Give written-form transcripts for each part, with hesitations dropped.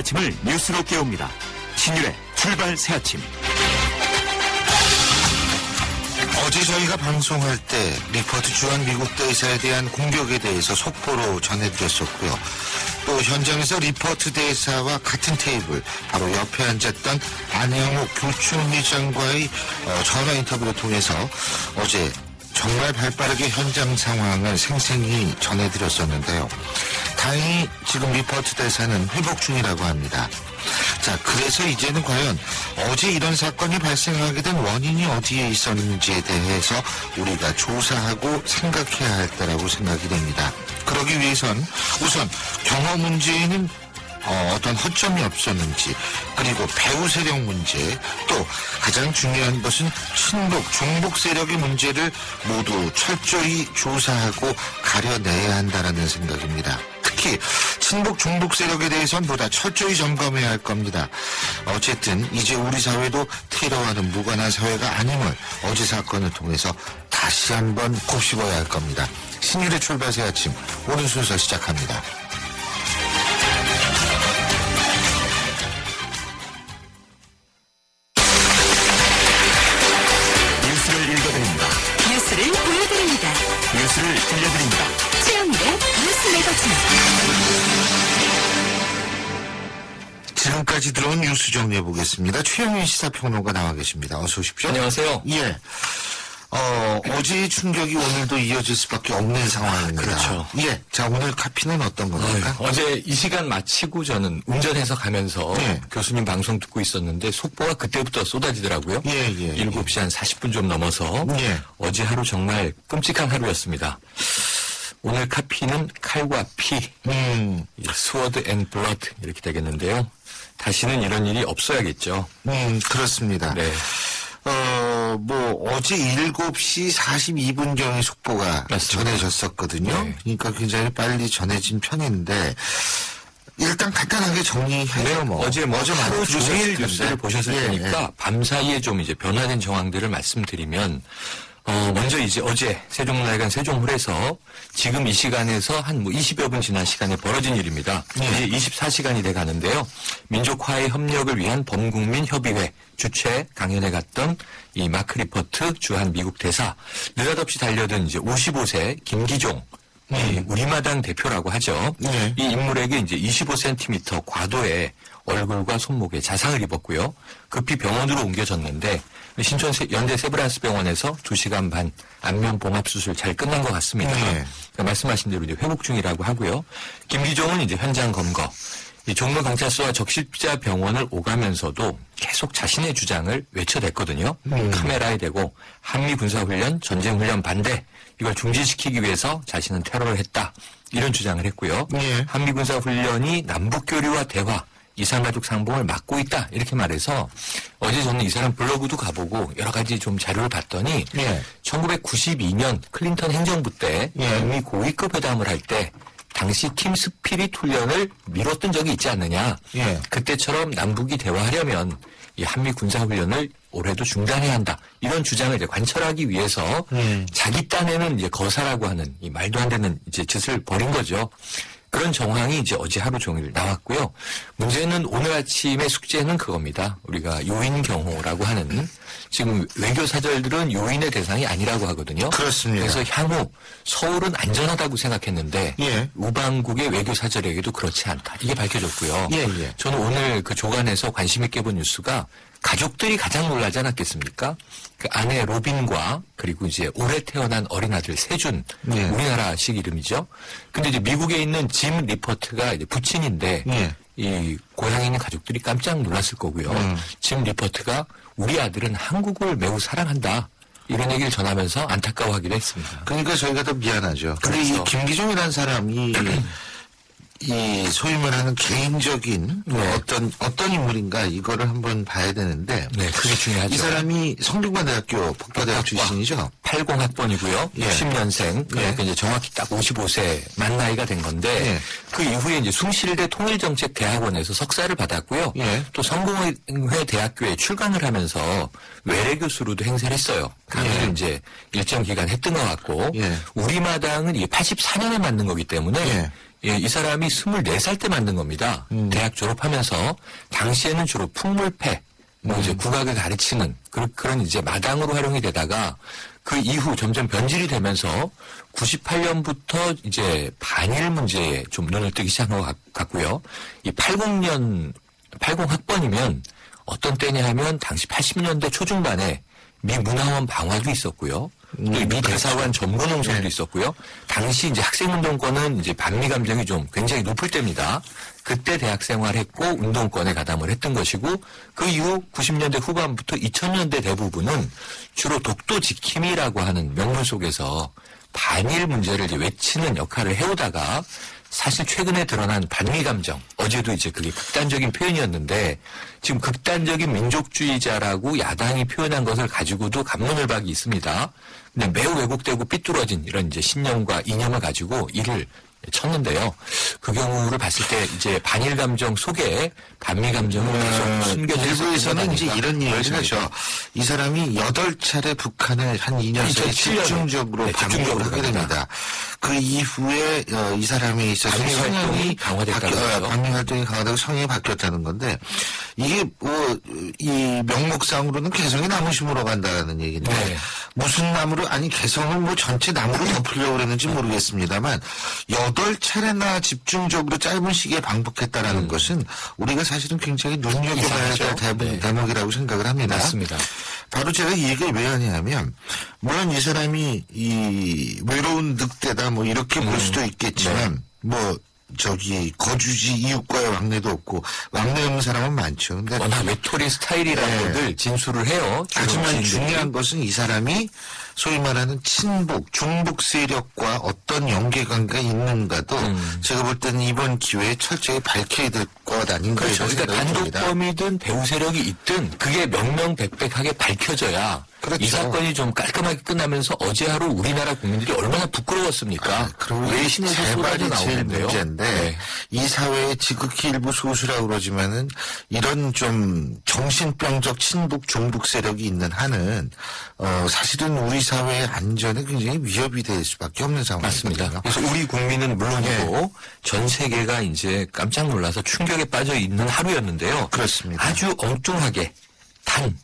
아침을 뉴스로 깨웁니다. 신율의 출발 새아침. 어제 저희가 방송할 때 리포트 주한 미국 대사에 대한 공격에 대해서 속보로 전해드렸었고요. 또 현장에서 리포트 대사와 같은 테이블, 바로 옆에 앉았던 안영욱 교총회장과의 전화 인터뷰를 통해서 어제 정말 발빠르게 현장 상황을 생생히 전해드렸었는데요. 다행히 지금 리포트 대사는 회복 중이라고 합니다. 자, 그래서 이제는 과연 어제 이런 사건이 발생하게 된 원인이 어디에 있었는지에 대해서 우리가 조사하고 생각해야 할 때라고 생각이 됩니다. 그러기 위해선 우선 경호 문제에는 어떤 허점이 없었는지, 그리고 배후 세력 문제, 또 가장 중요한 것은 친북, 종북 세력의 문제를 모두 철저히 조사하고 가려내야 한다는 생각입니다. 특히 친북, 종북 세력에 대해서는 보다 철저히 점검해야 할 겁니다. 어쨌든 이제 우리 사회도 테러와는 무관한 사회가 아님을 어제 사건을 통해서 다시 한번 곱씹어야 할 겁니다. 신율의 출발 새 아침, 오늘 순서 시작합니다. 뉴스를 읽어드립니다. 뉴스를 보여드립니다. 뉴스를 들려드립니다. 최영일의 뉴스 매거진. 지금까지 들어온 뉴스 정리해 보겠습니다. 최영일 시사평론가 나와 계십니다. 어서 오십시오. 안녕하세요. 예. 어제의 충격이 오늘도 이어질 수밖에 없는 상황입니다. 그렇죠. 예. 자, 오늘 카피는 어떤 겁니까? 어제 이 시간 마치고 저는 운전해서 가면서 예. 교수님 방송 듣고 있었는데 속보가 그때부터 쏟아지더라고요. 예. 7시 한 40분 좀 넘어서 예. 어제 하루 정말 끔찍한 하루였습니다. 오늘 카피는 칼과 피, 스워드 앤 블러드 이렇게 되겠는데요. 다시는 이런 일이 없어야겠죠. 그렇습니다. 네. 어제 7시 42분경에 속보가 맞습니다. 전해졌었거든요. 네. 그러니까 굉장히 빨리 전해진 편인데, 일단 간단하게 정리해요, 어제 많이 하루 들으셨을 종일 텐데. 뉴스를 보셨을 예, 테니까 밤사이에 좀 이제 변화된 정황들을 말씀드리면 먼저 이제 어제 세종문화회관 세종홀에서 지금 이 시간에서 한 20여 분 지난 시간에 벌어진 일입니다. 이제 24시간이 돼 가는데요. 민족화의 협력을 위한 범국민협의회 주최 강연에 갔던 이 마크 리포트 주한 미국 대사, 느닷없이 달려든 이제 55세 김기종 이 우리마당 대표라고 하죠. 네. 이 인물에게 이제 25cm 과도의 얼굴과 손목에 자상을 입었고요. 급히 병원으로 옮겨졌는데 신촌 연대 세브란스 병원에서 2시간 반 안면 봉합 수술 잘 끝난 것 같습니다. 네. 그러니까 말씀하신 대로 이제 회복 중이라고 하고요. 김기종은 이제 현장 검거, 이 종로 경찰서와 적십자 병원을 오가면서도 계속 자신의 주장을 외쳐댔거든요. 카메라에 대고 한미 군사훈련, 전쟁훈련 반대, 이걸 중지시키기 위해서 자신은 테러를 했다, 이런 주장을 했고요. 예. 한미 군사훈련이 남북교류와 대화, 이산가족 상봉을 막고 있다, 이렇게 말해서 어제 저는 이 사람 블로그도 가보고 여러 가지 좀 자료를 봤더니 예. 1992년 클린턴 행정부 때 예. 북미 고위급 회담을 할 때 당시 팀 스피릿 훈련을 미뤘던 적이 있지 않느냐. 예. 그때처럼 남북이 대화하려면 이 한미 군사훈련을 올해도 중단해야 한다, 이런 주장을 이제 관철하기 위해서 자기 딴에는 이제 거사라고 하는 이 말도 안 되는 이제 짓을 벌인 거죠. 그런 정황이 이제 어제 하루 종일 나왔고요. 문제는 오늘 아침의 숙제는 그겁니다. 우리가 요인경호라고 하는, 지금 외교 사절들은 요인의 대상이 아니라고 하거든요. 그렇습니다. 그래서 향후 서울은 안전하다고 생각했는데 예. 우방국의 외교 사절에게도 그렇지 않다, 이게 밝혀졌고요. 예. 저는 오늘 그 조간에서 관심 있게 본 뉴스가 가족들이 가장 놀라지 않았겠습니까? 그 아내 로빈과 그리고 이제 올해 태어난 어린 아들 세준, 예. 우리나라식 이름이죠. 근데 이제 미국에 있는 짐 리포트가 이제 부친인데 예. 이 고향에 있는 가족들이 깜짝 놀랐을 거고요. 짐 리포트가 우리 아들은 한국을 매우 사랑한다, 이런 얘기를 전하면서 안타까워하기도 했습니다. 그러니까 저희가 더 미안하죠. 근데 그렇죠. 이 김기종이라는 사람이 이 소위 말하는 개인적인 네. 어떤 인물인가, 이거를 한번 봐야 되는데, 네, 그게 중요하죠. 이 사람이 성균관대학교 북바대학 출신이죠. 80학번이고요. 예. 60년생. 그러니까 예. 이제 정확히 딱 55세 만 나이가 된 건데, 예. 그 이후에 이제 숭실대 통일정책대학원에서 석사를 받았고요. 예. 또 성공회 대학교에 출강을 하면서 외래 교수로도 행세를 했어요. 강의를 예. 이제 일정 기간 했던 것 같고, 예. 우리마당은 이게 84년에 만든 거기 때문에 예. 예, 이 사람이 24살 때 만든 겁니다. 대학 졸업하면서 당시에는 주로 풍물패, 뭐 이제 국악을 가르치는 그런 이제 마당으로 활용이 되다가 그 이후 점점 변질이 되면서 98년부터 이제 반일 문제에 좀 눈을 뜨기 시작한 것 같고요. 이 80학번이면 어떤 때냐 하면 당시 80년대 초중반에 미 문화원 방화도 있었고요. 또 미 대사관 전문 농성도 있었고요. 당시 이제 학생운동권은 이제 반미 감정이 좀 굉장히 높을 때입니다. 그때 대학 생활했고 운동권에 가담을 했던 것이고 그 이후 90년대 후반부터 2000년대 대부분은 주로 독도 지킴이라고 하는 명분 속에서 반일 문제를 이제 외치는 역할을 해오다가 사실 최근에 드러난 반미 감정, 어제도 이제 그게 극단적인 표현이었는데 지금 극단적인 민족주의자라고 야당이 표현한 것을 가지고도 갑론을박이 있습니다. 근데 매우 왜곡되고 삐뚤어진 이런 이제 신념과 이념을 가지고 이를 쳤는데요. 그 경우를 봤을 때 이제 반일 감정 속에 반미 감정을 계속 숨겨져 일부에서는 이제 이런 얘기를 하죠. 이 사람이 8차례 북한을 한 2년 사이에 2007 년에 집중적으로 방문을 하게 됩니다. 그 이후에 이 사람에 있어서 반미 활동이 성향이 강화됐다는 거죠. 반미 활동이 강화되고 성향이 바뀌었다는 건데 이게 이 명목상으로는 개성이 나무심으로 간다는 얘기인데 네. 무슨 나무로 아니 개성을 뭐 전체 나무로 덮으려고 그랬는지 모르겠습니다만 8차례나 집중적으로 짧은 시기에 방북했다라는 것은 우리가 사실은 굉장히 눈여겨봐야 이상하죠. 될 네. 대목이라고 생각을 합니다. 맞습니다. 바로 제가 이 얘기를 왜 하냐면 물론 이 사람이 이 외로운 늑대다 뭐 이렇게 볼 수도 있겠지만 뭐 저기 거주지 이웃과의 왕래도 없고 왕래 없는 사람은 많죠. 근데 워낙 외톨이 스타일이라는 것들 진술을 해요. 하지만 중요한 것은 이 사람이 소위 말하는 친북, 중북 세력과 어떤 연계관계가 있는가도 제가 볼 때는 이번 기회에 철저히 밝혀야 될 것 아닌가 그렇죠. 이런 그러니까 생각이 듭니다. 단독범이든 배후 세력이 있든 그게 명명백백하게 밝혀져야 그렇죠. 이 사건이 좀 깔끔하게 끝나면서 어제 하루 우리나라 국민들이 얼마나 부끄러웠습니까? 그리고 외신에서 쏟아져 재발이 제일 나오는데요. 문제인데 네. 이 사회의 지극히 일부 소수라고 그러지만은 이런 좀 정신병적 친북 종북 세력이 있는 한은 사실은 우리 사회의 안전에 굉장히 위협이 될 수밖에 없는 상황이거든요. 맞습니다. 그래서 우리 국민은 물론이고 전 세계가 이제 깜짝 놀라서 충격에 빠져 있는 하루였는데요. 그렇습니다. 아주 엉뚱하게 단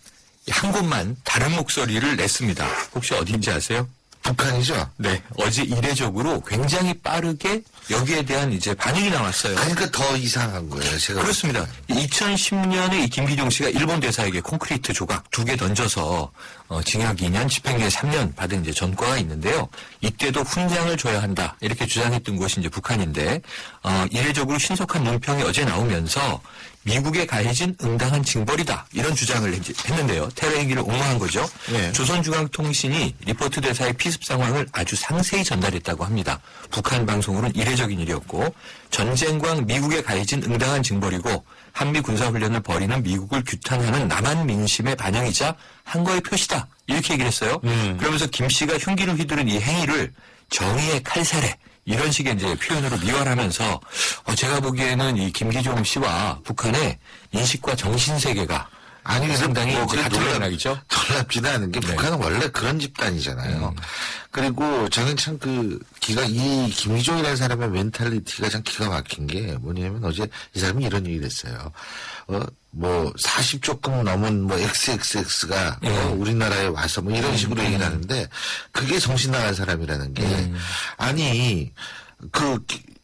한 곳만 다른 목소리를 냈습니다. 혹시 어딘지 아세요? 북한이죠. 네. 어제 이례적으로 굉장히 빠르게 여기에 대한 이제 반응이 나왔어요. 그러니까 더 이상한 거예요. 제가 그렇습니다. 2010년에 이 김기종 씨가 일본 대사에게 콘크리트 조각 2개 던져서 징역 2년, 집행유예 3년 받은 이제 전과가 있는데요. 이때도 훈장을 줘야 한다 이렇게 주장했던 곳이 이제 북한인데 이례적으로 신속한 논평이 어제 나오면서 미국에 가해진 응당한 징벌이다 이런 주장을 했는데요. 테러 행위를 옹호한 거죠. 네. 조선중앙통신이 리포트 대사의 피습 상황을 아주 상세히 전달했다고 합니다. 북한 방송으로는 이례적인 일이었고 전쟁광 미국에 가해진 응당한 징벌이고 한미 군사훈련을 벌이는 미국을 규탄하는 남한 민심의 반영이자 한거의 표시다 이렇게 얘기를 했어요. 그러면서 김 씨가 흉기를 휘두른 이 행위를 정의의 칼살에 이런 식의 이제 표현으로 미화하면서 제가 보기에는 이 김기종 씨와 북한의 인식과 정신 세계가 아니 그래서 상당히 뭐 이제 같은 맥락이죠. 놀랍지도 않은 게 북한은 원래 그런 집단이잖아요. 그리고 저는 참 이 김희종이라는 사람의 멘탈리티가 참 기가 막힌 게 뭐냐면 어제 이 사람이 이런 얘기를 했어요. 뭐 40조금 넘은 뭐 XXX가 우리나라에 와서 뭐 이런 식으로 얘기를 하는데 그게 정신 나간 사람이라는 게 아니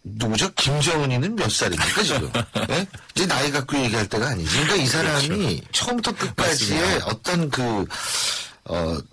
누구죠? 김정은이는 몇 살입니까, 지금? 예? 이제 나이 갖고 얘기할 때가 아니지. 그러니까 이 사람이 처음부터 끝까지의 맞습니다. 어떤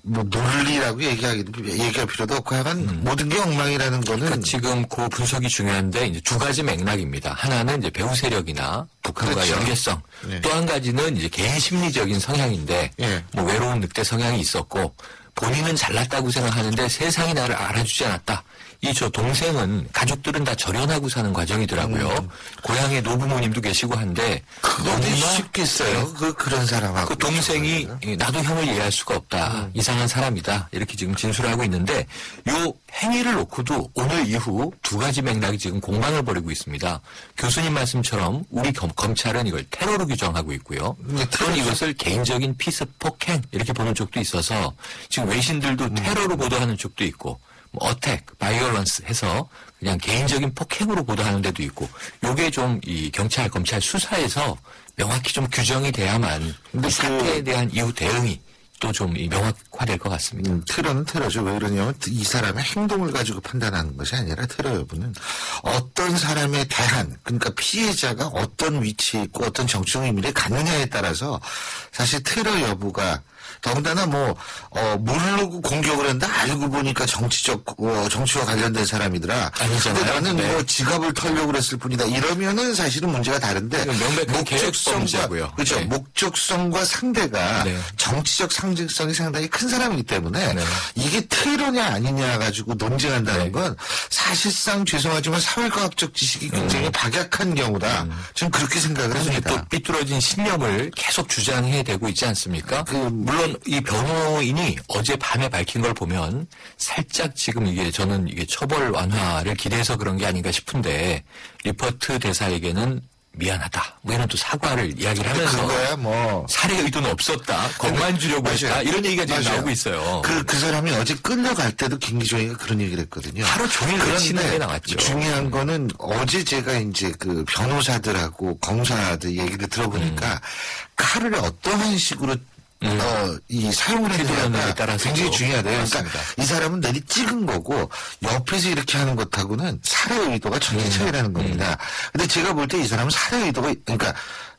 뭐 논리라고 얘기할 필요도 없고 하여간 모든 게 엉망이라는 거는 그러니까 지금 그 분석이 중요한데 이제 두 가지 맥락입니다. 하나는 이제 배후 세력이나 북한과 그렇죠. 연계성. 네. 또 한 가지는 이제 개인 심리적인 성향인데 예. 뭐 외로운 늑대 성향이 있었고 본인은 잘났다고 생각하는데 세상이 나를 알아주지 않았다. 이 저 동생은 가족들은 다 절연하고 사는 과정이더라고요. 고향에 노부모님도 계시고 한데 너무 쉽겠어요. 그런 사람하고. 그 동생이 나도 형을 이해할 수가 없다. 이상한 사람이다. 이렇게 지금 진술을 하고 있는데 요 행위를 놓고도 오늘 이후 두 가지 맥락이 지금 공방을 벌이고 있습니다. 교수님 말씀처럼 우리 검찰은 이걸 테러로 규정하고 있고요. 또는 이것을 개인적인 피습 폭행 이렇게 보는 쪽도 있어서 지금 외신들도 테러로 보도하는 쪽도 있고 뭐 어택, 바이올런스 해서 그냥 개인적인 폭행으로 보도하는 데도 있고 요게 좀 이 경찰, 검찰 수사에서 명확히 좀 규정이 돼야만 그 사태에 대한 이후 대응이 또 좀 명확화될 것 같습니다. 테러는 테러죠. 왜 그러냐면 이 사람의 행동을 가지고 판단하는 것이 아니라 테러 여부는 어떤 사람에 대한 그러니까 피해자가 어떤 위치에 있고 어떤 정치적 의미를 갖느냐에 따라서 사실 테러 여부가 더군다나 모르고 공격을 했는데 알고 보니까 정치와 관련된 사람이더라. 아니잖아요. 근데 나는 네. 지갑을 털려고 그랬을 뿐이다. 이러면은 사실은 문제가 다른데. 명백한 계획범죄고요. 그렇죠. 네. 목적성과 상대가 네. 정치적 상징성이 상당히 큰 사람이기 때문에 네. 이게 테러냐 아니냐 가지고 논쟁한다는 네. 건 사실상 죄송하지만 사회과학적 지식이 굉장히 박약한 경우다. 저는 그렇게 생각을 그래서 합니다. 또 삐뚤어진 신념을 계속 주장해 대고 있지 않습니까? 물론 이 변호인이 어제 밤에 밝힌 걸 보면 살짝 지금 저는 이게 처벌 완화를 기대해서 그런 게 아닌가 싶은데 리퍼트 대사에게는 미안하다. 뭐 이런 또 사과를 이야기를 하면서 그거야 살해 의도는 없었다. 겁만 주려고 했다. 이런 얘기가 지금 맞아요. 나오고 있어요. 그 사람이 어제 끌려갈 때도 김기정이가 그런 얘기를 했거든요. 하루 종일 외치는 게 나왔죠. 중요한 거는 어제 제가 이제 그 변호사들하고 검사들 얘기를 들어보니까 칼을 어떠한 식으로 이 사용을 필요한 해야 일에 따라서 굉장히 중요하대요. 그러니까 맞습니다. 이 사람은 내리 찍은 거고 옆에서 이렇게 하는 것하고는 살해 의도가 전혀 차이라는 겁니다. 근데 제가 볼 때 이 사람은 살해 의도가 그러니까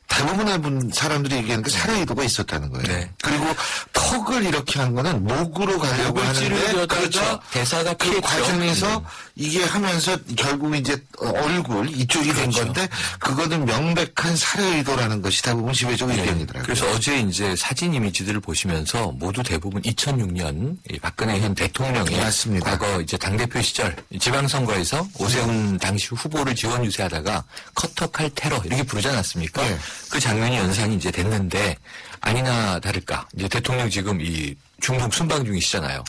대부분의 사람들이 얘기하는 게 살해 의도가 있었다는 거예요. 네. 그리고 턱을 이렇게 한 거는 목으로 가려고 목을 하는데 찌르려다가 그렇죠. 대사가 그 피했죠. 과정에서 이게 하면서 결국 이제 얼굴 이쪽이 된 그렇죠. 건데 그거는 명백한 살해 의도라는 것이 대부분 지배적 의견이더라고요. 그래서 어제 이제 사진 이미지들을 보시면서 모두 대부분 2006년 이 박근혜 현 대통령의 맞습니다. 과거 이제 당대표 시절 지방선거에서 오세훈 당시 후보를 지원 유세하다가 커터칼 테러 이렇게 부르지 않았습니까? 네. 그 장면이 연상이 이제 됐는데 아니나 다를까 이제 대통령 지금 이 중동 순방 중이시잖아요.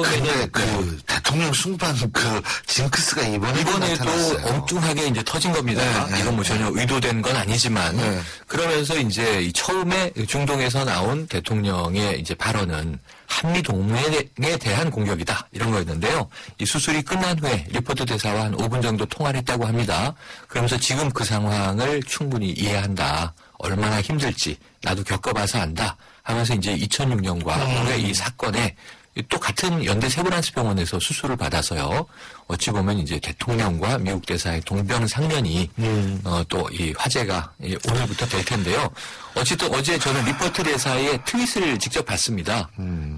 근데 그 대통령 순방 그 징크스가 이번에도 나타났어요. 엉뚱하게 이제 터진 겁니다. 네, 이건 뭐 전혀 의도된 건 아니지만 네. 그러면서 이제 이 처음에 중동에서 나온 대통령의 이제 발언은 한미 동맹에 대한 공격이다 이런 거였는데요. 이 수술이 끝난 후에 리포트 대사와 한 5분 정도 통화를 했다고 합니다. 그러면서 지금 그 상황을 충분히 이해한다. 얼마나 힘들지 나도 겪어봐서 안다 하면서 이제 2006년과 올해 이 사건에 또 같은 연대 세브란스병원에서 수술을 받아서요. 어찌 보면 이제 대통령과 미국 대사의 동병상련이 또 이 화제가 오늘부터 될 텐데요. 어쨌든 어제 저는 리퍼트 대사의 트윗을 직접 봤습니다.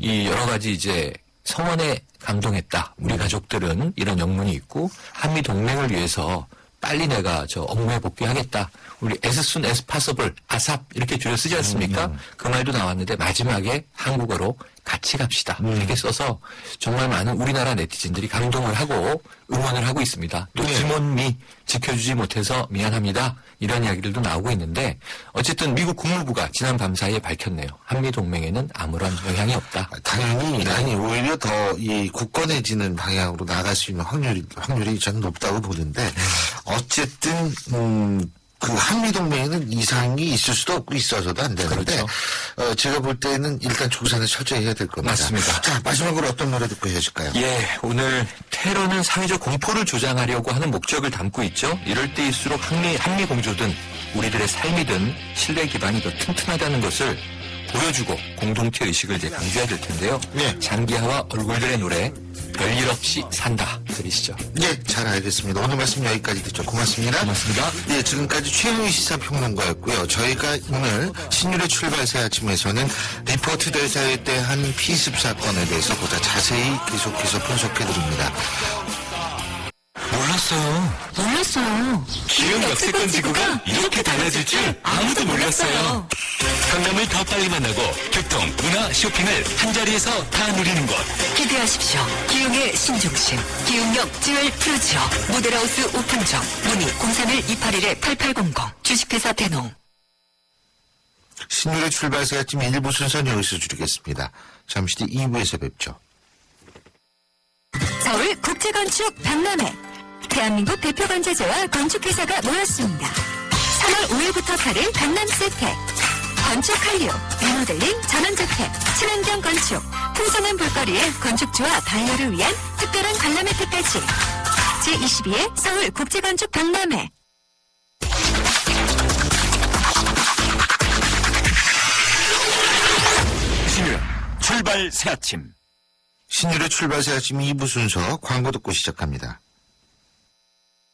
이 여러 가지 이제 성원에 감동했다. 우리 가족들은 이런 영문이 있고 한미 동맹을 위해서 빨리 내가 업무에 복귀하겠다. 우리 as soon as possible, ASAP 이렇게 줄여 쓰지 않습니까? 그 말도 나왔는데 마지막에 한국어로 같이 갑시다. 이렇게 써서 정말 많은 우리나라 네티즌들이 감동을 하고 응원을 하고 있습니다. 또 김원미 지켜주지 못해서 미안합니다. 이런 이야기들도 나오고 있는데 어쨌든 미국 국무부가 지난 밤 사이에 밝혔네요. 한미동맹에는 아무런 영향이 없다. 당연히 오히려 더 이 굳건해지는 방향으로 나갈 수 있는 확률이 저는 높다고 보는데 어쨌든 그 한미동맹에는 이상이 있을 수도 없고 있어서도 안 되는데 제가 볼 때는 일단 조사는 철저히 해야 될 겁니다. 맞습니다. 자, 마지막으로 어떤 노래 듣고 헤어질까요? 예, 오늘 테러는 사회적 공포를 조장하려고 하는 목적을 담고 있죠. 이럴 때일수록 한미 공조든 우리들의 삶이든 신뢰 기반이 더 튼튼하다는 것을 보여주고 공동체 의식을 이제 강조해야 될 텐데요. 네. 장기하와 얼굴들의 노래 별일 없이 산다 들으시죠. 네, 잘 알겠습니다. 오늘 말씀 여기까지 듣죠. 고맙습니다. 고맙습니다. 네, 지금까지 최영희 시사평론가였고요. 저희가 오늘 신율의 출발 새 아침에서는 리포트 대사에 대한 피습 사건에 대해서 보다 자세히 계속해서 분석해드립니다. 몰랐어요. 기흥 역세권 지구가 이렇게 달라질 줄 아무도 몰랐어요. 강남을 더 빨리 만나고 교통, 문화, 쇼핑을 한자리에서 다 누리는 곳. 기대하십시오. 기흥의 신중심. 기흥역 GR 프루지오. 모델하우스 오픈 중. 문의 031-281-8800. 주식회사 대농. 신율의 출발 새 아침 1부 순서는 여기서 줄이겠습니다. 잠시 뒤 2부에서 뵙죠. 서울 국제건축 박람회. 대한민국 대표 건재재와 건축회사가 모였습니다. 3월 5일부터 8일 강남 세택. 건축 한류, 리모델링, 전원주택, 친환경 건축, 풍성한 볼거리에 건축주와 반려를 위한 특별한 관람 혜택까지. 제22회 서울 국제건축 박람회. 신유의 출발 새 아침. 신율의 출발새 아침 2부 순서 광고 듣고 시작합니다.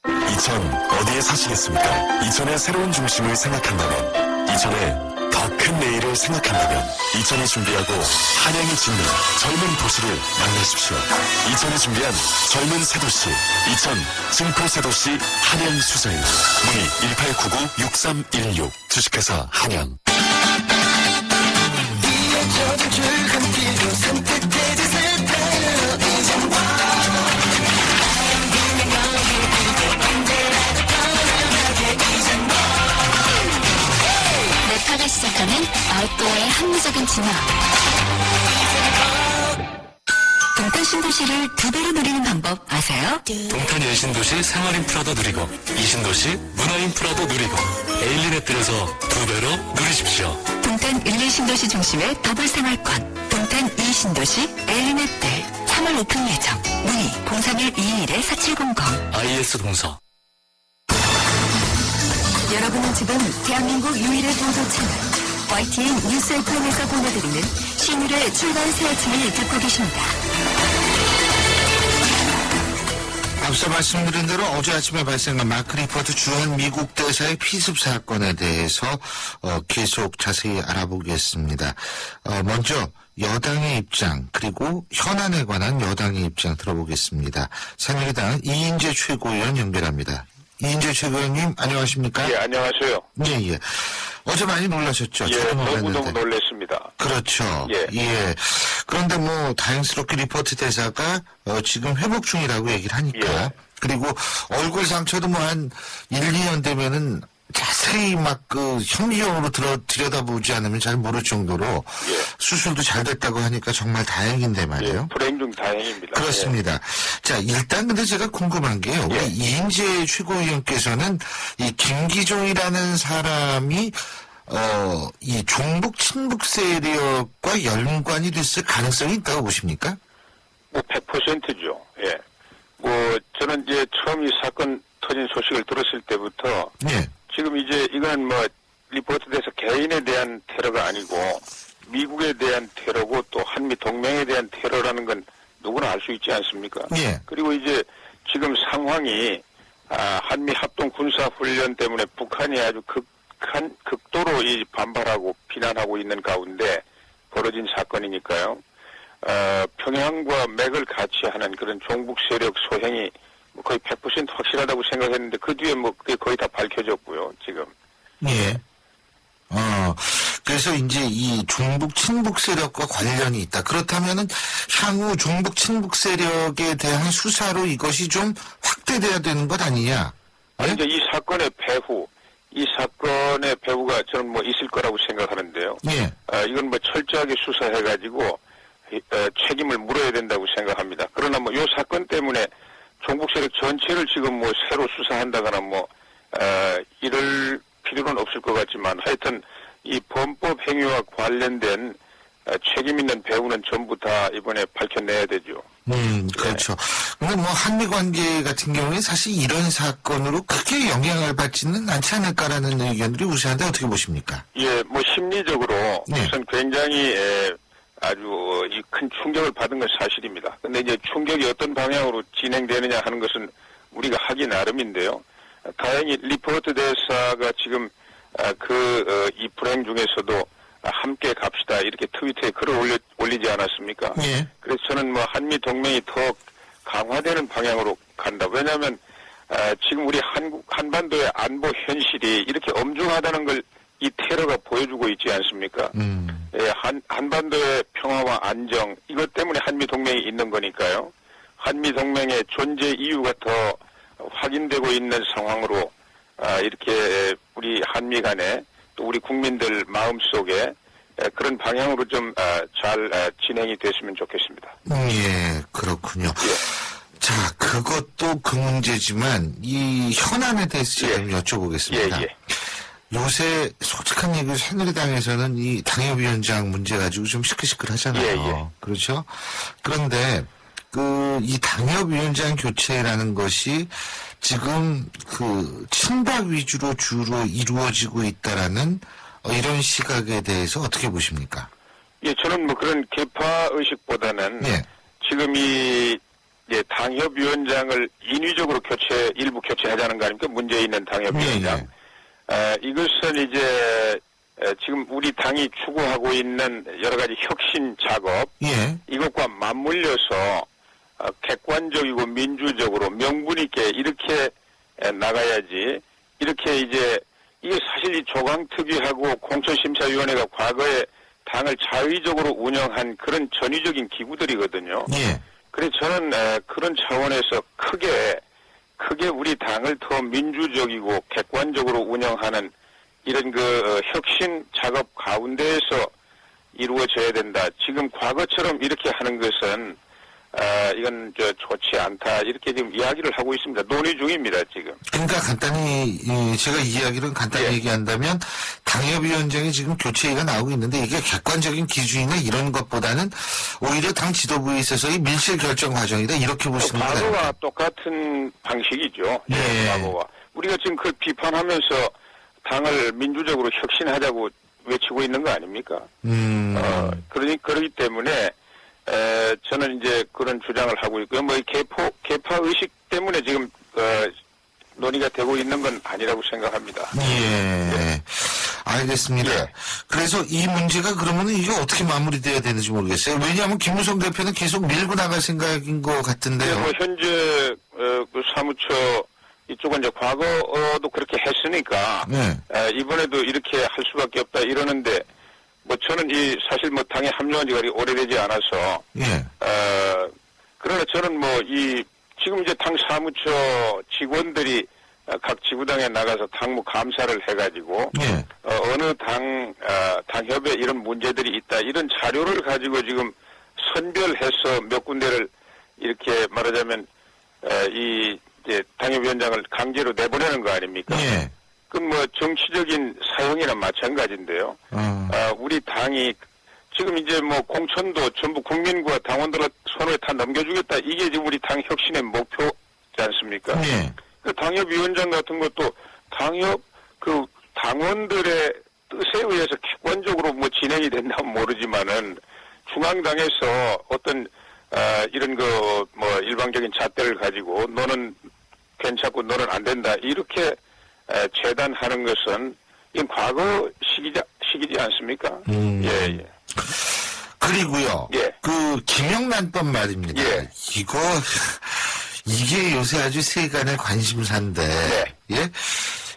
이천 어디에 사시겠습니까? 이천의 새로운 중심을 생각한다면, 이천의 더 큰 내일을 생각한다면, 이천이 준비하고 한양이 짓는 젊은 도시를 만나십시오. 이천이 준비한 젊은 새도시, 이천 증포새도시 한양 수자일. 문의 1899-6316. 주식회사 한양. 매파가 시작하는 아웃도어의 합리적인 진화. 동탄 신도시를 2배로 누리는 방법 아세요? 동탄 열신도시 생활인프라도 누리고, 이신도시 문화인프라도 누리고, 에일리넷들에서 2배로 누리십시오. 동탄 1, 2 신도시 중심의 더블 생활권. 동탄 2 신도시 엘리넷들 3월 오픈 예정. 문의 031-221-4700. IS 동서. 여러분은 지금 대한민국 유일의 보도 채널 YTN 뉴스 FM에서 보내드리는 신율의 출발 새 아침을 듣고 계십니다. 앞서 말씀드린 대로 어제 아침에 발생한 마크 리포트 주한 미국 대사의 피습 사건에 대해서 계속 자세히 알아보겠습니다. 먼저 여당의 입장 그리고 현안에 관한 여당의 입장 들어보겠습니다. 새누리당 이인재 최고위원 연결합니다. 이인재 최고위원님 안녕하십니까? 예, 안녕하세요. 예. 어제 많이 놀라셨죠? 예, 저도 너무너무 놀랐는데. 놀랐습니다. 그렇죠. 예. 그런데 뭐 다행스럽게 리포트 대사가 지금 회복 중이라고 얘기를 하니까. 예. 그리고 얼굴 상처도 뭐 한 1, 2년 되면은 자세히 막 현미경으로 들여다보지 않으면 잘 모를 정도로 예. 수술도 잘 됐다고 하니까 정말 다행인데 말이에요. 예, 불행 중 다행입니다. 그렇습니다. 자, 일단 근데 제가 궁금한 게요. 예. 우리 이인재 최고위원께서는 이 김기종이라는 사람이 이 종북 친북 세력과 연관이 됐을 가능성이 있다고 보십니까? 뭐 100%죠. 예. 뭐 저는 이제 처음 이 사건 터진 소식을 들었을 때부터 예. 지금 이제 이건 뭐 리포트에서 개인에 대한 테러가 아니고 미국에 대한 테러고 또 한미 동맹에 대한 테러라는 건 누구나 알 수 있지 않습니까? 예. 그리고 이제 지금 상황이 한미 합동 군사 훈련 때문에 북한이 아주 극도로 이 반발하고 비난하고 있는 가운데 벌어진 사건이니까요. 평양과 맥을 같이 하는 그런 종북 세력 소행이 거의 100% 확실하다고 생각했는데 그 뒤에 뭐 그게 거의 다 밝혀졌고요, 지금. 예. 그래서 이제 이 종북 친북 세력과 관련이 있다. 그렇다면은 향후 종북 친북 세력에 대한 수사로 이것이 좀 확대돼야 되는 것 아니냐? 아니, 이제 이 사건의 배후가 저는 뭐 있을 거라고 생각하는데요. 예. 이건 뭐 철저하게 수사해가지고 책임을 물어야 된다고 생각합니다. 그러나 뭐 이 사건 때문에 종북 세력 전체를 지금 뭐 새로 수사한다거나 뭐 이럴 필요는 없을 것 같지만 하여튼 이 범법 행위와 관련된 책임 있는 배후는 전부 다 이번에 밝혀내야 되죠. 그렇죠. 근데 뭐 한미 관계 같은 경우에 사실 이런 사건으로 크게 영향을 받지는 않지 않을까라는 의견들이 우세한데 어떻게 보십니까? 예, 뭐 심리적으로 네. 우선 굉장히 아주 이 큰 충격을 받은 건 사실입니다. 근데 이제 충격이 어떤 방향으로 진행되느냐 하는 것은 우리가 하기 나름인데요. 다행히 리포트 대사가 지금 이 불행 중에서도 함께 갑시다 이렇게 트위터에 글을 올리지 않았습니까? 예. 그래서 저는 뭐 한미 동맹이 더 강화되는 방향으로 간다. 왜냐하면 지금 우리 한반도의 안보 현실이 이렇게 엄중하다는 걸 이 테러가 보여주고 있지 않습니까? 예, 한반도의 평화와 안정 이것 때문에 한미 동맹이 있는 거니까요. 한미 동맹의 존재 이유가 더 확인되고 있는 상황으로 이렇게 우리 한미 간에 또 우리 국민들 마음속에 그런 방향으로 좀 잘 진행이 됐으면 좋겠습니다. 예, 그렇군요. 예. 자, 그것도 그 문제지만 이 현안에 대해서 제가 좀 여쭤보겠습니다. 예. 요새 솔직한 얘기로 새누리당에서는 이 당협위원장 문제 가지고 좀 시끌시끌하잖아요. 예, 예. 그렇죠? 그런데 이 당협위원장 교체라는 것이 지금 친박 위주로 주로 이루어지고 있다라는 이런 시각에 대해서 어떻게 보십니까? 예, 저는 뭐 그런 개파 의식보다는 예. 지금 당협위원장을 인위적으로 일부 교체하자는 거 아닙니까? 문제 있는 당협위원장. 이것은 이제 지금 우리 당이 추구하고 있는 여러 가지 혁신 작업 예. 이것과 맞물려서 객관적이고 민주적으로 명분 있게 이렇게 나가야지 이렇게 이제 이게 사실 이 조강특위하고 공천심사위원회가 과거에 당을 자의적으로 운영한 그런 전위적인 기구들이거든요. 예. 그래서 저는 그런 차원에서 크게 우리 당을 더 민주적이고 객관적으로 운영하는 이런 혁신 작업 가운데에서 이루어져야 된다. 지금 과거처럼 이렇게 하는 것은 이건 좋지 않다. 이렇게 지금 이야기를 하고 있습니다. 논의 중입니다, 지금. 그러니까 간단히 제가 이야기를 간단히 예. 얘기한다면 당협위원장이 지금 교체가 나오고 있는데 이게 객관적인 기준이나 이런 것보다는 오히려 당 지도부에 있어서의 밀실 결정 과정이다 이렇게 보시는 거예요. 과거와 똑같은 방식이죠. 예. 과거와 우리가 지금 그 비판하면서 당을 민주적으로 혁신하자고 외치고 있는 거 아닙니까? 그러기 때문에 저는 이제 그런 주장을 하고 있고요. 뭐 개파 의식 때문에 지금 논의가 되고 있는 건 아니라고 생각합니다. 예. 알겠습니다. 예. 그래서 이 문제가 그러면은 이게 어떻게 마무리돼야 되는지 모르겠어요. 왜냐하면 김무성 대표는 계속 밀고 나갈 생각인 것 같은데요. 뭐 현재 그 사무처 이쪽은 이제 과거도 그렇게 했으니까 네. 이번에도 이렇게 할 수밖에 없다 이러는데 뭐 저는 사실 뭐 당에 합류한 지가 그리 오래되지 않아서 예. 그러나 저는 뭐 지금 이제 당 사무처 직원들이 각 지구당에 나가서 당무 감사를 해가지고 예. 어느 당협에 이런 문제들이 있다 이런 자료를 가지고 지금 선별해서 몇 군데를 이렇게 말하자면 이제 당협위원장을 강제로 내보내는 거 아닙니까? 예. 그건 뭐 정치적인 사용이나 마찬가지인데요. 우리 당이 지금 이제 뭐 공천도 전부 국민과 당원들 손에 다 넘겨주겠다. 이게 지금 우리 당 혁신의 목표지 않습니까? 예. 그 당협위원장 같은 것도 당원들의 뜻에 의해서 객관적으로 뭐 진행이 된다면 모르지만은 중앙당에서 어떤 이런 뭐 일방적인 잣대를 가지고 너는 괜찮고 너는 안 된다 이렇게 재단하는 것은 이건 과거 시기지 않습니까? 예. 그리고요. 예. 김영란법 말입니다. 예. 이게 요새 아주 세간의 관심사인데. 네. 예.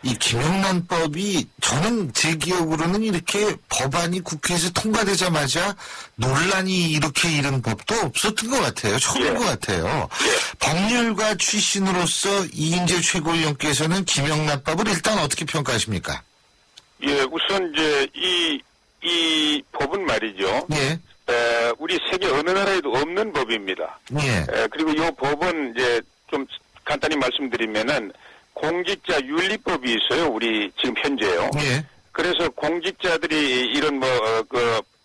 이 김영란법이 저는 제 기억으로는 이렇게 법안이 국회에서 통과되자마자 논란이 이렇게 이른 법도 없었던 것 같아요. 처음인 예. 것 같아요. 법률가 출신으로서 이인재 최고위원께서는 김영란법을 일단 어떻게 평가하십니까? 예, 우선 이제 이 법은 말이죠. 예. 우리 세계 어느 나라에도 없는 법입니다. 예. 그리고 이 법은 이제 좀 간단히 말씀드리면은 공직자 윤리법이 있어요. 우리 지금 현재요. 예. 그래서 공직자들이 이런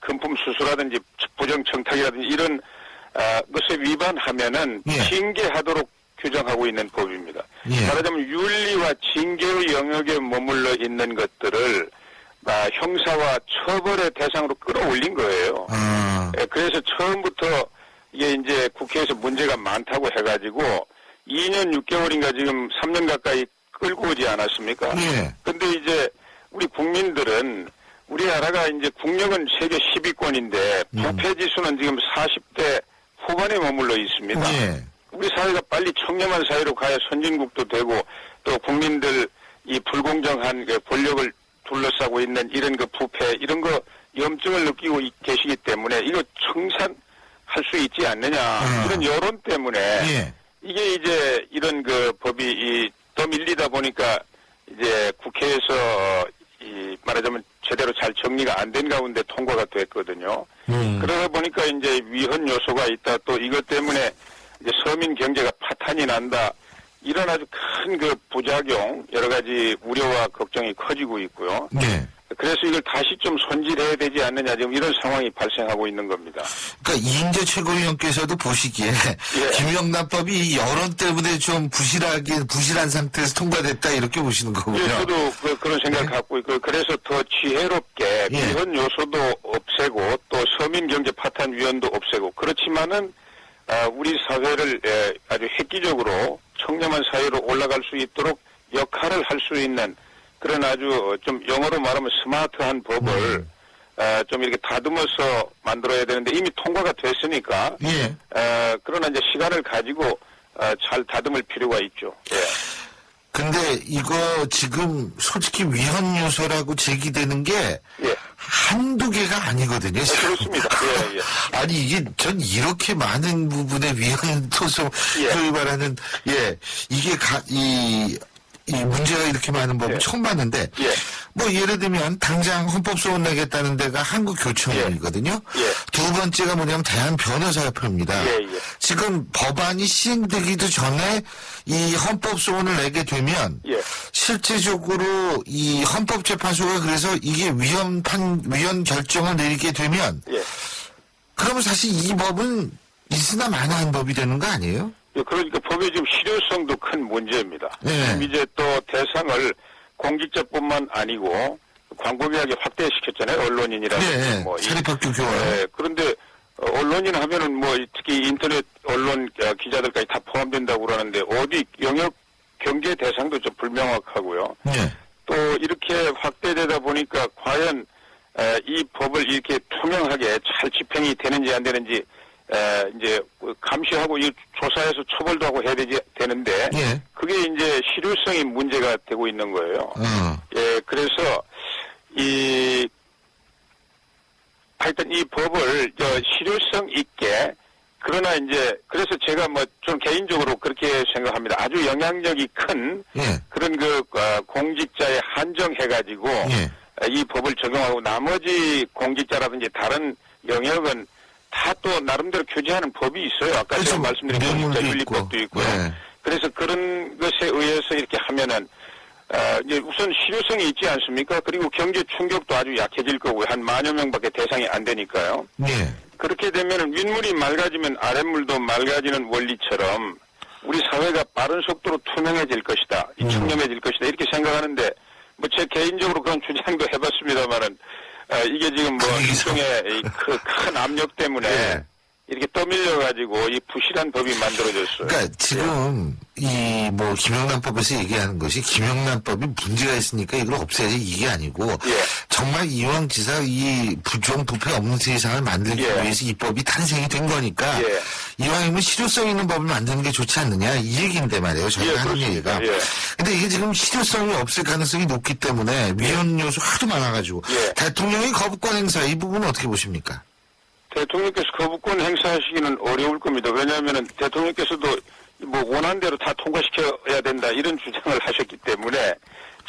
금품 수수라든지 부정 청탁이라든지 이런 것에 위반하면은 예. 징계하도록 규정하고 있는 법입니다. 예. 말하자면 윤리와 징계의 영역에 머물러 있는 것들을 형사와 처벌의 대상으로 끌어올린 거예요. 그래서 처음부터 이게 이제 국회에서 문제가 많다고 해가지고 2년 6개월인가 지금 3년 가까이 끌고 오지 않았습니까? 예. 근데 이제 우리 국민들은 우리나라가 이제 국력은 세계 10위권인데 부패 지수는 지금 40대 후반에 머물러 있습니다. 예. 우리 사회가 빨리 청렴한 사회로 가야 선진국도 되고 또 국민들 이 불공정한 권력을 둘러싸고 있는 이런 부패 이런 거 염증을 느끼고 계시기 때문에 이거 청산할 수 있지 않느냐 이런 여론 때문에 예. 이게 이제 이런 법이 더 밀리다 보니까 이제 국회에서 말하자면 제대로 잘 정리가 안 된 가운데 통과가 됐거든요. 그러다 보니까 이제 위헌 요소가 있다. 또 이것 때문에 이제 서민 경제가 파탄이 난다. 이런 아주 큰 그 부작용, 여러 가지 우려와 걱정이 커지고 있고요. 네. 그래서 이걸 다시 좀 손질해야 되지 않느냐, 지금 이런 상황이 발생하고 있는 겁니다. 그러니까 이인재 최고위원께서도 보시기에 예. 김영란법이 여론 때문에 좀 부실한 상태에서 통과됐다 이렇게 보시는 거고요. 예, 저도 그런 생각을 갖고 있고, 그래서 더 지혜롭게 예. 이런 요소도 없애고 또 서민경제 파탄위원도 없애고, 그렇지만은 우리 사회를 아주 획기적으로 청렴한 사회로 올라갈 수 있도록 역할을 할 수 있는 그런 아주 좀 영어로 말하면 스마트한 법을 좀 이렇게 다듬어서 만들어야 되는데 이미 통과가 됐으니까 예. 그러나 이제 시간을 가지고 잘 다듬을 필요가 있죠. 예. 근데 이거 지금 솔직히 위헌 요소라고 제기되는 게 예. 한두 개가 아니거든요. 그렇습니다. 예, 예. 아니 이게 전 이렇게 많은 부분에 위헌 소송 예. 소위 말하는 이게 이 문제가 이렇게 많은 법은 예. 처음 봤는데 예. 뭐 예를 들면 당장 헌법소원 내겠다는 데가 한국교총위원이거든요. 예. 두 번째가 뭐냐면 대한변호사협회입니다. 예, 예. 지금 법안이 시행되기도 전에 이 헌법소원을 내게 되면 예. 실제적으로 이 헌법재판소가 그래서 이게 위헌 결정을 내리게 되면 예. 그러면 사실 이 법은 있으나 마나한 법이 되는 거 아니에요? 예, 그러니까 법의 지금 실효성도 큰 문제입니다. 네. 지금 이제 또 대상을 공직자뿐만 아니고 광고계약에 확대시켰잖아요. 언론인이라든지 네, 사립학교 교원. 그런데 언론인 하면은 뭐 특히 인터넷 언론 기자들까지 다 포함된다고 그러는데 어디 영역 경계 대상도 좀 불명확하고요. 네. 또 이렇게 확대되다 보니까 과연 이 법을 이렇게 투명하게 잘 집행이 되는지 안 되는지 이제 감시하고 이 조사해서 처벌도 하고 해야 되는데 예. 그게 이제 실효성이 문제가 되고 있는 거예요. 예, 그래서 하여튼 이 법을 실효성 있게 그러나 이제 그래서 제가 뭐 좀 개인적으로 그렇게 생각합니다. 아주 영향력이 큰 예. 그런 공직자에 한정해가지고 예. 이 법을 적용하고 나머지 공직자라든지 다른 영역은 다 또 나름대로 규제하는 법이 있어요. 아까 그렇죠. 제가 말씀드린 뇌물도 공직자윤리법도 있고. 있고요. 네. 그래서 그런 것에 의해서 이렇게 하면은 이제 우선 실효성이 있지 않습니까? 그리고 경제 충격도 아주 약해질 거고요. 한 10,000여 명밖에 대상이 안 되니까요. 네. 그렇게 되면은 윗물이 맑아지면 아랫물도 맑아지는 원리처럼 우리 사회가 빠른 속도로 투명해질 것이다. 청렴해질 것이다. 이렇게 생각하는데 뭐 제 개인적으로 그런 주장도 해봤습니다만은 이게 지금 뭐 일종의 큰 압력 때문에 네. 이렇게 떠밀려가지고 이 부실한 법이 만들어졌어요. 그러니까 지금 이 뭐 김영란법에서 얘기하는 것이 김영란법이 문제가 있으니까 이걸 없애야지 이게 아니고 예. 정말 이왕 지사 이 부정 부패 없는 세상을 만들기 예. 위해서 이 법이 탄생이 된 거니까 예. 이왕이면 실효성 있는 법을 만드는 게 좋지 않느냐 이 얘기인데 말이에요. 저희가 예, 하는 그렇습니다. 얘기가. 예. 근데 이게 지금 실효성이 없을 가능성이 높기 때문에 위헌 요소 하도 많아가지고 예. 대통령의 거부권 행사 이 부분은 어떻게 보십니까? 대통령께서 거부권 행사하시기는 어려울 겁니다. 왜냐하면 대통령께서도 뭐 원하는 대로 다 통과시켜야 된다 이런 주장을 하셨기 때문에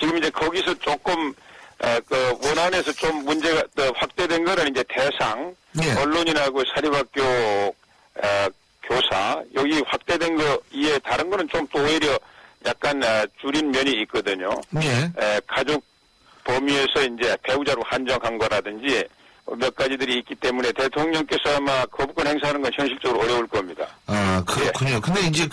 지금 이제 거기서 조금 그 원안에서 좀 문제가 확대된 거는 이제 대상 예. 언론인하고 사립학교 교사 여기 확대된 거 이에 다른 거는 좀 또 오히려 약간 줄인 면이 있거든요. 예. 가족 범위에서 이제 배우자로 한정한 거라든지 몇 가지들이 있기 때문에 대통령께서 아마 거부권 행사하는 건 현실적으로 어려울 겁니다. 아, 그렇군요. 근데 이제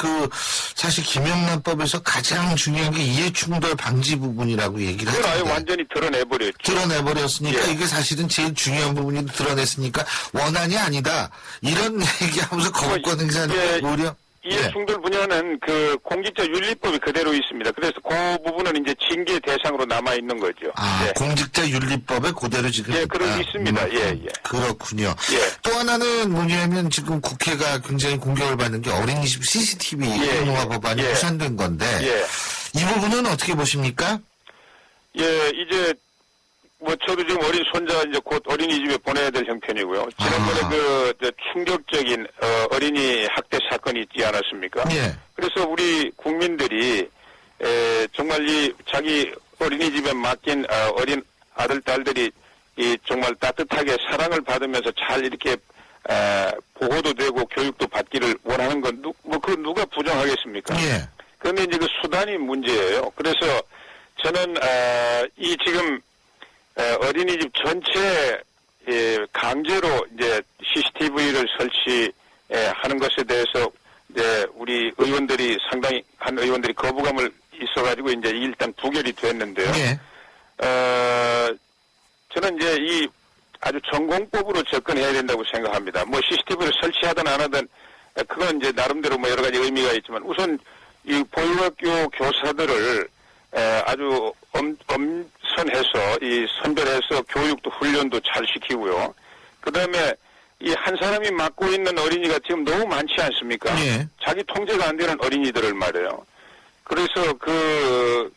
사실 김영란법에서 가장 중요한 게 이해충돌 방지 부분이라고 얘기를 그걸 아예 하잖아요. 완전히 드러내버렸죠. 드러내버렸으니까 예. 이게 사실은 제일 중요한 부분이 드러냈으니까 원안이 아니다. 이런 얘기하면서 거부권 행사는 예. 오히려 이해충돌 분야는 그 공직자윤리법이 그대로 있습니다. 그래서 그 부분은 이제 징계 대상으로 남아 있는 거죠. 아, 예. 공직자윤리법에 그대로 지금 예, 그런 게 있습니다. 예, 예. 그렇군요. 예. 또 하나는 뭐냐면 지금 국회가 굉장히 공격을 받는 게 어린이집 CCTV 예, 의무화 예. 법안이 예. 무산된 건데 예. 이 부분은 어떻게 보십니까? 예, 이제 뭐 저도 지금 어린 손자 이제 곧 어린이집에 보내야 될 형편이고요. 지난번에 저 충격적인 어린이 학대 사건이 있지 않았습니까? 예. 그래서 우리 국민들이 정말 이 자기 어린이집에 맡긴 어린 아들 딸들이 이 정말 따뜻하게 사랑을 받으면서 잘 이렇게 보호도 되고 교육도 받기를 원하는 건 그 누가 부정하겠습니까? 예. 그런데 이제 그 수단이 문제예요. 그래서 저는 이 지금 어린이집 전체 강제로 이제 CCTV를 설치하는 것에 대해서 이제 우리 의원들이 상당히 한 의원들이 거부감을 있어가지고 이제 일단 부결이 됐는데요. 예. 저는 이제 이 아주 전공법으로 접근해야 된다고 생각합니다. 뭐 CCTV를 설치하든 안 하든 그건 이제 나름대로 뭐 여러 가지 의미가 있지만 우선 이 보육학교 교사들을 아주 엄선해서 이 선별해서 교육도 훈련도 잘 시키고요. 그다음에 이 한 사람이 맡고 있는 어린이가 지금 너무 많지 않습니까? 예. 자기 통제가 안 되는 어린이들을 말이에요. 그래서 그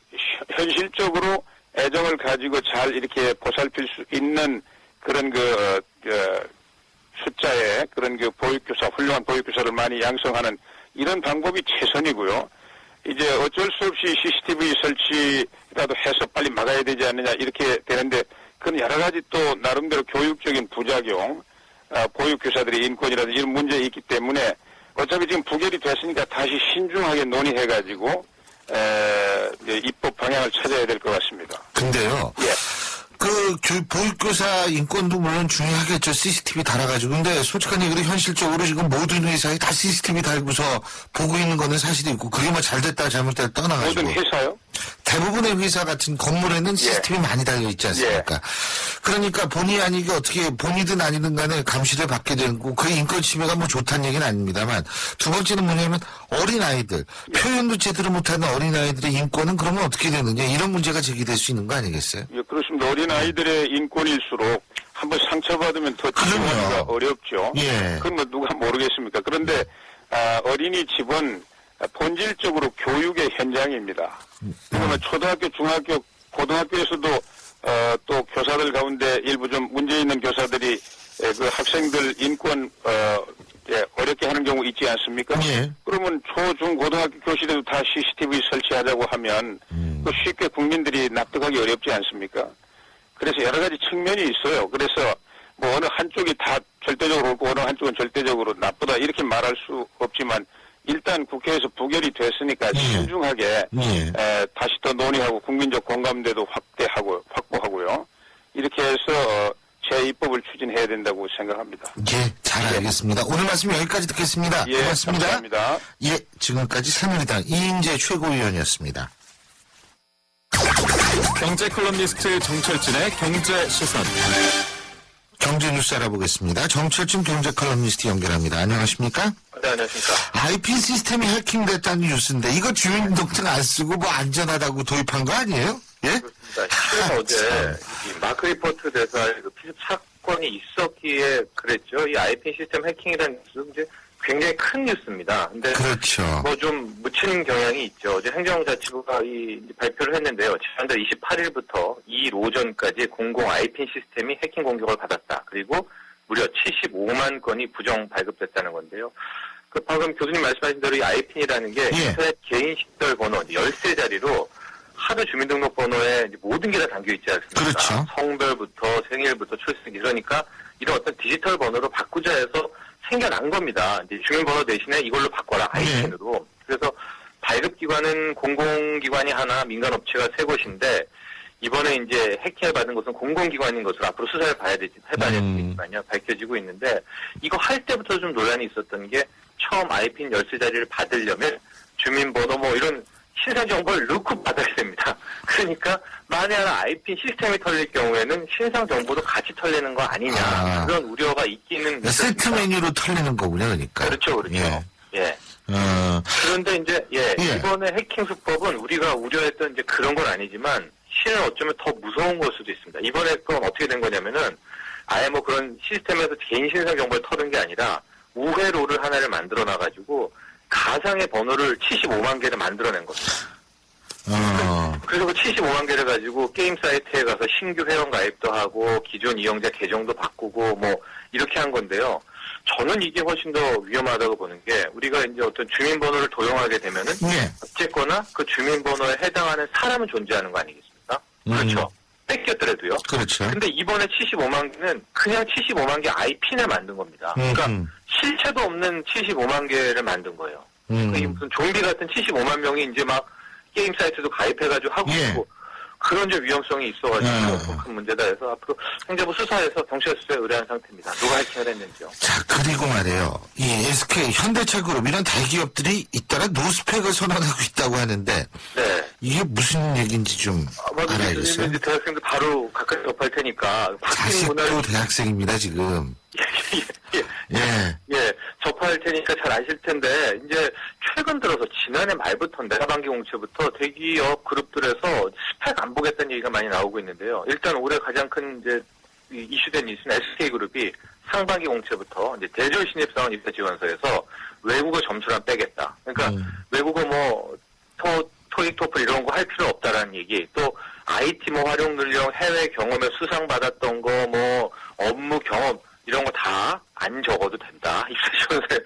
현실적으로 애정을 가지고 잘 이렇게 보살필 수 있는 그런 그 숫자의 그런 그 보육교사, 훌륭한 보육교사를 많이 양성하는 이런 방법이 최선이고요. 이제 어쩔 수 없이 CCTV 설치라도 해서 빨리 막아야 되지 않느냐 이렇게 되는데 그건 여러 가지 또 나름대로 교육적인 부작용, 보육교사들의 인권이라든지 이런 문제가 있기 때문에 어차피 지금 부결이 됐으니까 다시 신중하게 논의해가지고 입법 방향을 찾아야 될 것 같습니다. 근데요. 예. 보육교사 인권도 물론 중요하겠죠. CCTV 달아가지고. 근데 솔직한 얘기로 현실적으로 지금 모든 회사에 다 CCTV 달고서 보고 있는 거는 사실이 있고, 그게 뭐 잘됐다 잘못됐다 떠나가지고. 모든 회사요? 대부분의 회사 같은 건물에는 CCTV 많이 달려있지 않습니까? 그러니까 본의 아니게 어떻게 본이든 아니든 간에 감시를 받게 되고, 그 인권 침해가 뭐 좋다는 얘기는 아닙니다만, 두 번째는 뭐냐면 어린아이들, 표현도 제대로 못하는 어린아이들의 인권은 그러면 어떻게 되느냐, 이런 문제가 제기될 수 있는 거 아니겠어요? 예, 그렇습니다. 어린아이들의 인권일수록 한번 상처받으면 더 치료하기가 어렵죠. 예. 그건 뭐 누가 모르겠습니까? 그런데 어린이집은 본질적으로 교육의 현장입니다. 그러면 초등학교, 중학교, 고등학교에서도 또 교사들 가운데 일부 좀 문제 있는 교사들이 그 학생들 인권 어렵게 하는 경우 있지 않습니까? 예. 그러면 초, 중, 고등학교 교실에도 다 CCTV 설치하자고 하면 그 쉽게 국민들이 납득하기 어렵지 않습니까? 그래서 여러 가지 측면이 있어요. 그래서 뭐 어느 한쪽이 다 절대적으로 옳고 어느 한쪽은 절대적으로 나쁘다 이렇게 말할 수 없지만 일단 국회에서 부결이 됐으니까 신중하게 다시 또 논의하고 국민적 공감대도 확보하고요. 이렇게 해서 재입법을 추진해야 된다고 생각합니다. 예, 잘 알겠습니다. 오늘 말씀 여기까지 듣겠습니다. 예, 고맙습니다. 감사합니다. 예, 지금까지 새누리당 이인재 최고위원이었습니다. 경제 컬럼니스트 정철진의 경제 시선. 경제 뉴스 알아보겠습니다. 정철진 경제 컬럼니스트 연결합니다. 안녕하십니까? 네, 안녕하십니까. IP 시스템이 해킹됐다는 뉴스인데 이거 주민등록 안 쓰고 뭐 안전하다고 도입한 거 아니에요? 예? 실은 어제 이 마크 리포트 대사의 그 피습 사건이 있었기에 그랬죠. 이 IP 시스템 해킹이라는 뉴스 이제 굉장히 큰 뉴스입니다. 근데 그렇죠. 뭐 좀 묻히는 경향이 있죠. 어제 행정자치부가 이 발표를 했는데요. 지난달 28일부터 2일 오전까지 공공 IP 시스템이 해킹 공격을 받았다. 그리고 무려 75만 건이 부정 발급됐다는 건데요. 그 방금 교수님 말씀하신 대로 이 IPN이라는 게 인터넷 개인 식별 번호 열쇠 자리로 하드 주민등록번호에 모든 게 다 담겨 있지 않습니까? 그렇죠. 성별부터 생일부터 출생 그러니까 이런 어떤 디지털 번호로 바꾸자 해서 생겨난 겁니다. 이제 주민번호 대신에 이걸로 바꿔라 IPN으로. 그래서 발급기관은 공공기관이 하나, 민간업체가 세 곳인데 이번에 이제 해킹을 받은 것은 공공기관인 것으로 앞으로 수사를 해봐야 되겠지만요. 밝혀지고 있는데 이거 할 때부터 좀 논란이 있었던 게 처음 IPN 열쇠 자리를 받으려면 주민번호 뭐 이런 신상 정보를 넣고 받아야 됩니다. 그러니까 만에 하나 IP 시스템이 털릴 경우에는 신상 정보도 같이 털리는 거 아니냐 그런 우려가 있기는 세트 메뉴로 털리는 거군요, 그러니까. 그렇죠. 예. 그런데 이제 이번에 해킹 수법은 우리가 우려했던 이제 그런 건 아니지만 실은 어쩌면 더 무서운 걸 수도 있습니다. 이번에 건 어떻게 된 거냐면은 아예 뭐 그런 시스템에서 개인 신상 정보를 털은 게 아니라 우회로를 하나를 만들어 놔가지고 가상의 번호를 75만 개를 만들어낸 겁니다. 그래서 그 75만 개를 가지고 게임 사이트에 가서 신규 회원 가입도 하고 기존 이용자 계정도 바꾸고 뭐 이렇게 한 건데요. 저는 이게 훨씬 더 위험하다고 보는 게 우리가 이제 어떤 주민번호를 도용하게 되면은 어쨌거나 그 주민번호에 해당하는 사람은 존재하는 거 아니겠습니까? 그렇죠. 뺏겼더라도요. 그렇죠. 근데 이번에 75만 개는 그냥 75만 개 IPN을 만든 겁니다. 그러니까 실체도 없는 75만 개를 만든 거예요. 그게 무슨 좀비 같은 75만 명이 이제 막 게임 사이트도 가입해가지고 하고 예. 있고 그런 좀 위험성이 있어가지고 큰 문제다 해서 앞으로 행정부 수사에서 경찰 수사에 의뢰한 상태입니다. 누가 해킹을 했는지요. 자, 그리고 말이에요. 이 SK, 현대차그룹 이런 대기업들이 잇따라 노스펙을 선언하고 있다고 하는데 네. 이게 무슨 얘기인지 좀 알아야겠어요. 이제 대학생들 바로 가까이 접할 테니까 바뀌는 자식도 문화를 대학생입니다, 지금. 예. 접할 테니까 잘 아실 텐데 이제 최근 들어서 지난해 말부터인데 하반기 공채부터 대기업 그룹들에서 스펙 안 보겠다는 얘기가 많이 나오고 있는데요. 일단 올해 가장 큰 이제 이슈된 뉴스는 SK그룹이 상반기 공채부터 이제 대졸 신입사원 입사 지원서에서 외국어 점수를 빼겠다. 그러니까 외국어 뭐 토익 토플 이런 거 할 필요 없다라는 얘기. 또 IT 뭐 활용 능력, 해외 경험에 수상 받았던 거, 뭐 업무 경험 이런 거 다 안 적어도 된다. 입사시원서에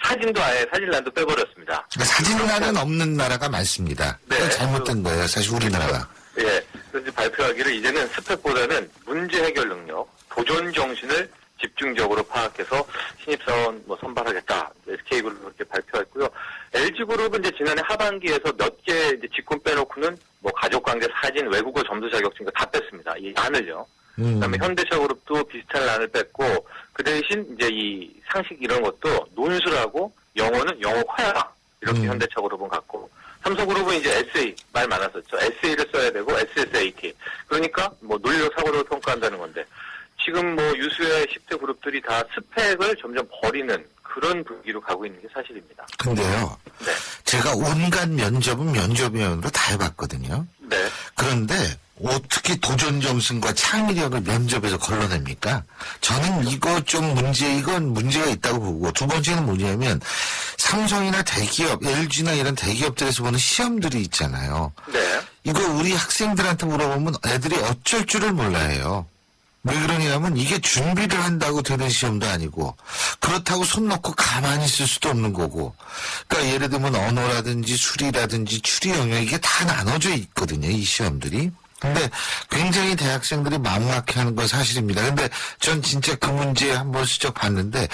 사진도 아예 사진란도 빼버렸습니다. 그러니까 사진란은 없는 나라가 많습니다. 네. 그건 잘못된 거예요, 사실 우리나라가. 예. 그래서 발표하기를 이제는 스펙보다는 문제 해결 능력, 도전 정신을 집중적으로 파악해서 신입사원 뭐 선발하겠다. SK그룹이 그렇게 발표했고요. LG그룹은 이제 지난해 하반기에서 몇 개 이제 직군 빼놓고는 뭐 가족관계 사진, 외국어 점수 자격증 다 뺐습니다. 이 란을요. 그다음에 현대차그룹도 비슷한 란을 뺐고 그 대신 이제 이 상식 이런 것도 논술하고 영어는 영어 화야 이렇게 현대차그룹은 갖고 삼성그룹은 이제 에세이 말 많았었죠. 에세이를 써야 되고 SSAT 그러니까 뭐 논리력 사고력을 평가한다는 건데 지금 뭐 유수의 10대 그룹들이 다 스펙을 점점 버리는 그런 분위기로 가고 있는 게 사실입니다. 근데요. 네. 제가 온갖 면접은 면접위원으로 다 해봤거든요. 네. 그런데 어떻게 도전 정신과 창의력을 면접에서 걸러냅니까? 저는 이건 문제가 있다고 보고 두 번째는 뭐냐면 삼성이나 대기업, LG나 이런 대기업들에서 보는 시험들이 있잖아요. 네. 이거 우리 학생들한테 물어보면 애들이 어쩔 줄을 몰라요. 왜 그러냐면 이게 준비를 한다고 되는 시험도 아니고 그렇다고 손 놓고 가만히 있을 수도 없는 거고 그러니까 예를 들면 언어라든지 수리라든지 추리 영역 이게 다 나눠져 있거든요. 이 시험들이. 근데 굉장히 대학생들이 막막해하는 건 사실입니다. 근데 전 진짜 그 문제 한번 슬쩍 봤는데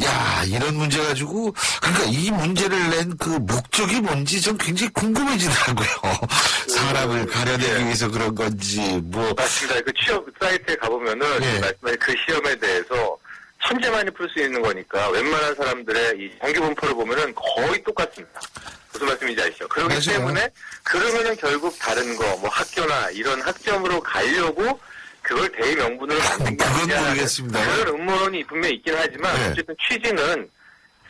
야 이런 문제 가지고 그러니까 이 문제를 낸 그 목적이 뭔지 좀 굉장히 궁금해지더라고요. 사람을 가려내기 위해서 그런 건지 뭐 맞습니다. 그 취업 사이트에 가보면은 예. 말씀하신 그 시험에 대해서 천재만이 풀 수 있는 거니까 웬만한 사람들의 이 정규 분포를 보면은 거의 똑같습니다. 무슨 말씀인지 아시죠? 그렇기 맞아요. 때문에 그러면은 결국 다른 거 뭐 학교나 이런 학점으로 가려고 그걸 대의명분으로 만든 게 그건 아니냐 모르겠습니다. 그런 음모론이 분명히 있긴 하지만 네. 어쨌든 취지는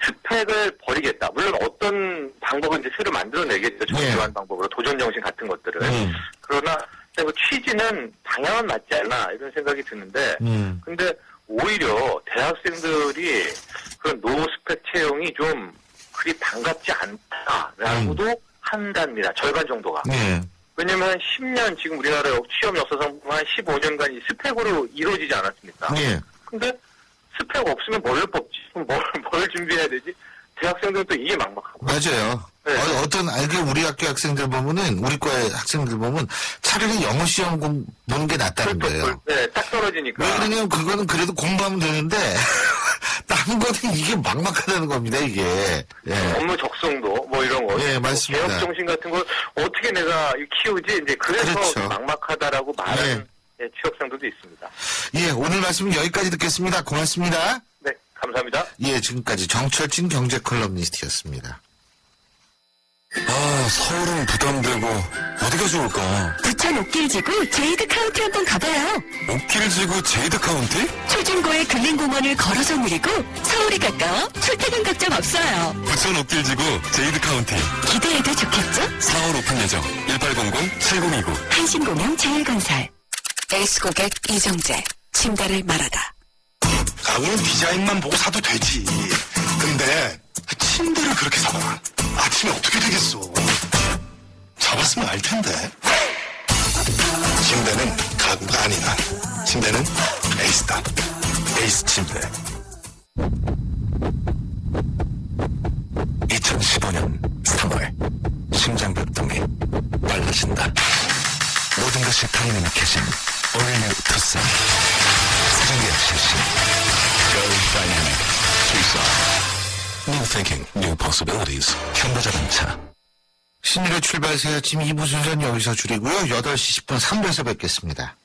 스펙을 버리겠다. 물론 어떤 방법은 이제 새로 만들어내겠죠. 정교한 방법으로 도전 정신 같은 것들을. 그러나 뭐 취지는 방향은 맞지 않나 이런 생각이 드는데 근데 오히려 대학생들이 그런 노스펙 채용이 좀 그리 반갑지 않다라고도 한답니다. 절반 정도가. 네. 왜냐면 한 10년 지금 우리나라 취업 역사상 한 15년간 이 스펙으로 이루어지지 않았습니까? 네. 근데 스펙 없으면 뭘 뽑지? 그럼 뭘 준비해야 되지? 대학생들은 또 이게 막막하고. 맞아요. 네. 어떤 알게 우리 학교 학생들 보면은 우리 과의 학생들 보면 차라리 영어 시험 보는 게 낫다는 거예요. 네, 딱 떨어지니까. 왜 그러냐면 그거는 그래도 공부하면 되는데 다른 거는 이게 막막하다는 겁니다. 이게. 예. 업무 적성도 뭐 이런 거. 예, 맞습니다. 개혁 정신 같은 걸 어떻게 내가 키우지? 이제 그래서 그렇죠. 막막하다라고 말하는 취업생들도 있습니다. 예, 오늘 말씀은 여기까지 듣겠습니다. 고맙습니다. 네, 감사합니다. 예, 지금까지 정철진 경제 컬럼니스트였습니다. 아, 서울은 부담되고 어디가 좋을까? 부천 옥길지구 제이드 카운티 한번 가봐요. 옥길지구 제이드 카운티? 초중고의 근린공원을 걸어서 누리고 서울이 가까워 출퇴근 걱정 없어요. 부천 옥길지구 제이드 카운티 기대해도 좋겠죠? 4월 오픈 예정 1800-7029 한신공영 제일건설. 에이스 고객 이정재. 침대를 말하다. 가구는 디자인만 보고 사도 되지. 근데 침대를 그렇게 사봐. 아침에 어떻게 되겠어. 잡았으면 알 텐데. 침대는 가구가 아니다. 침대는 에이스다. 에이스 침대. 2015년 3월 심장박동이 빨라진다. 모든 것이 타이밍캐신 올뉴 투싼 사전계약 실시 Go Dynamic 투싼 뉴 Thinking new possibilities. 현대자동차. 신일의 출발 새 아침 2부 순서는 여기서 줄이고요. 8시 10분 3부에서 뵙겠습니다.